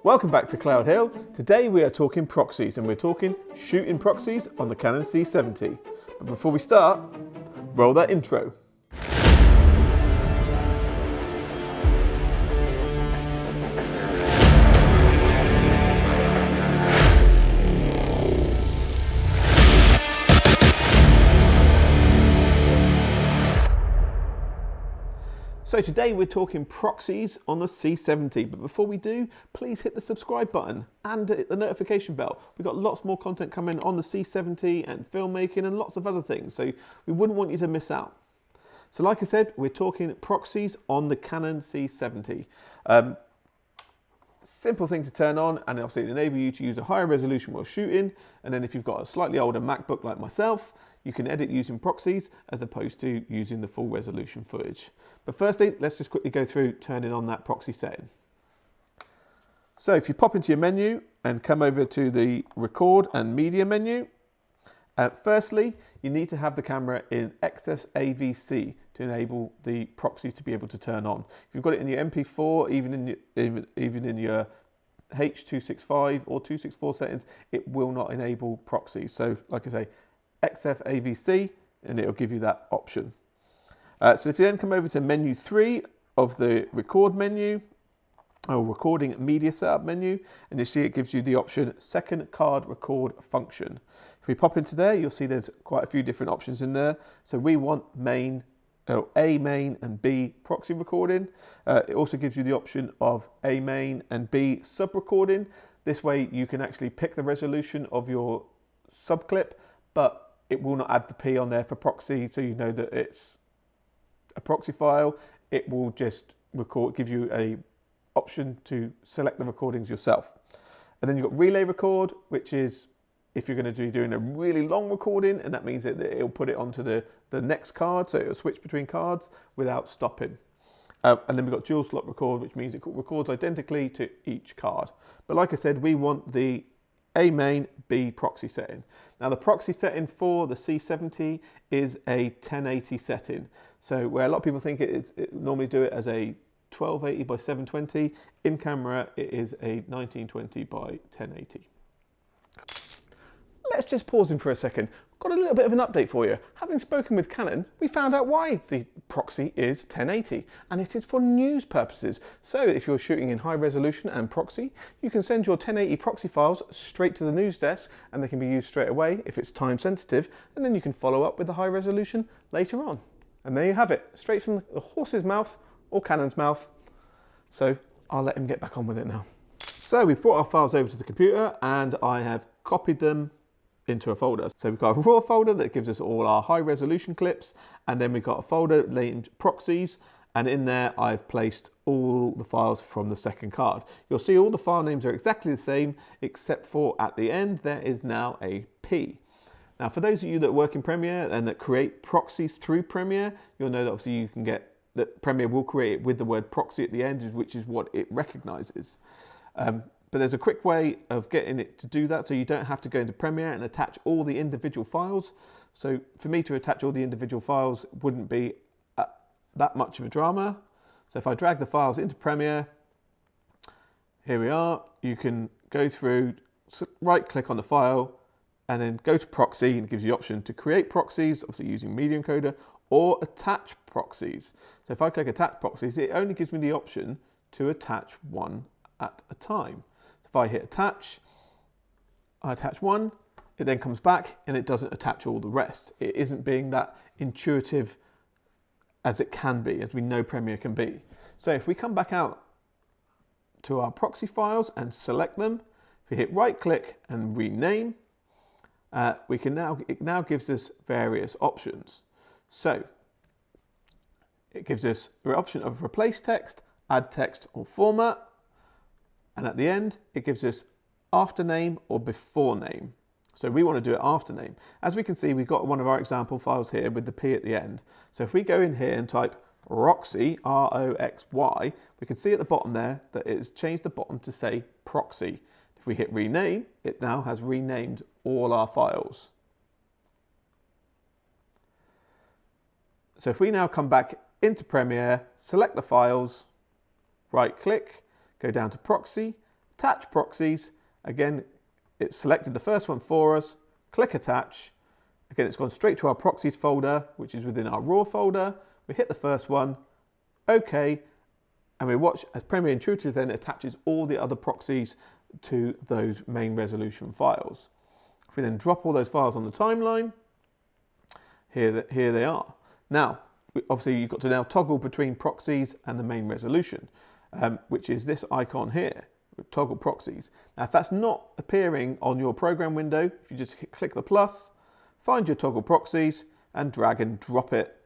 Welcome back to Cloud Hill. Today we are talking proxies and we're talking shooting proxies on the Canon C70. But before we start, roll that intro. So today we're talking proxies on the C70, but before we do, please hit the subscribe button and hit the notification bell. We've got lots more content coming on the C70 and filmmaking and lots of other things, so we wouldn't want you to miss out. So like I said, we're talking proxies on the Canon C70. Simple thing to turn on, and obviously it enables you to use a higher resolution while shooting, and then if you've got a slightly older MacBook like myself, you can edit using proxies as opposed to using the full resolution footage. But firstly, let's just quickly go through turning on that proxy setting. So if you pop into your menu and come over to the record and media menu, firstly, you need to have the camera in XS-AVC to enable the proxies to be able to turn on. If you've got it in your MP4, even in your H.265 or 264 settings, it will not enable proxies. So like I say, XF-AVC, and it'll give you that option. So if you then come over to menu 3 of the record menu, or recording media setup menu, and you see it gives you the option second card record function. If we pop into there, you'll see there's quite a few different options in there. So we want A main and B proxy recording. It also gives you the option of A main and B sub recording. This way you can actually pick the resolution of your sub clip, but it will not add the P on there for proxy, so you know that it's a proxy file. It will just record, give you a option to select the recordings yourself. And then you've got relay record, which is if you're going to be doing a really long recording, and that means that it'll put it onto the next card, so it'll switch between cards without stopping. And then we've got dual slot record, which means it records identically to each card. But like I said, we want the A main, B proxy setting. Now the proxy setting for the C70 is a 1080 setting. So where a lot of people think it normally do it as a 1280 by 720, in camera it is a 1920 by 1080. Let's just pause in for a second. Got a little bit of an update for you. Having spoken with Canon, we found out why the proxy is 1080, and it is for news purposes. So if you're shooting in high resolution and proxy, you can send your 1080 proxy files straight to the news desk, and they can be used straight away if it's time sensitive, and then you can follow up with the high resolution later on. And there you have it, straight from the horse's mouth or Canon's mouth. So I'll let him get back on with it now. So we've brought our files over to the computer, and I have copied them into a folder. So we've got a raw folder that gives us all our high resolution clips, and then we've got a folder named proxies, and in there I've placed all the files from the second card. You'll see all the file names are exactly the same, except for at the end there is now a P. Now for those of you that work in Premiere and that create proxies through Premiere, you'll know that obviously you can get that Premiere will create it with the word proxy at the end, which is what it recognizes. But there's a quick way of getting it to do that, so you don't have to go into Premiere and attach all the individual files. So for me to attach all the individual files wouldn't be that much of a drama. So if I drag the files into Premiere, here we are. You can go through, right click on the file, and then go to proxy, and it gives you the option to create proxies, obviously using media encoder, or attach proxies. So if I click attach proxies, it only gives me the option to attach one at a time. If I hit attach, I attach one, it then comes back and it doesn't attach all the rest. It isn't being that intuitive as it can be, as we know Premiere can be. So if we come back out to our proxy files and select them, if we hit right click and rename, it now gives us various options. So it gives us the option of replace text, add text or format. And at the end, it gives us after name or before name. So we want to do it after name. As we can see, we've got one of our example files here with the P at the end. So if we go in here and type Roxy, R-O-X-Y, we can see at the bottom there that it's changed the bottom to say proxy. If we hit rename, it now has renamed all our files. So if we now come back into Premiere, select the files, right click, go down to Proxy, Attach proxies. Again, it's selected the first one for us. Click attach. Again, it's gone straight to our proxies folder, which is within our raw folder. We hit the first one, OK, and we watch as Premiere Intuitive then attaches all the other proxies to those main resolution files. If we then drop all those files on the timeline, here they are. Now, obviously you've got to now toggle between proxies and the main resolution, which is this icon here, toggle proxies. Now, if that's not appearing on your program window, if you just click the plus, find your toggle proxies and drag and drop it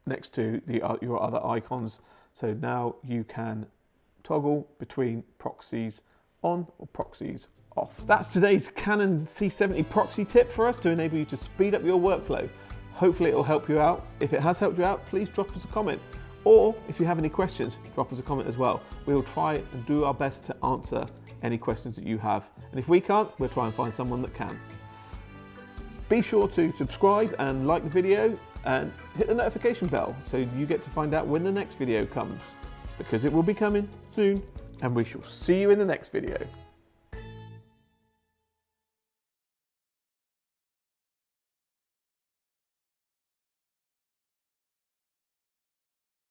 next to your other icons. So now you can toggle between proxies on or proxies off. That's today's Canon C70 proxy tip for us to enable you to speed up your workflow. Hopefully it will help you out. If it has helped you out, please drop us a comment. Or if you have any questions, drop us a comment as well. We will try and do our best to answer any questions that you have. And if we can't, we'll try and find someone that can. Be sure to subscribe and like the video and hit the notification bell so you get to find out when the next video comes, because it will be coming soon, and we shall see you in the next video.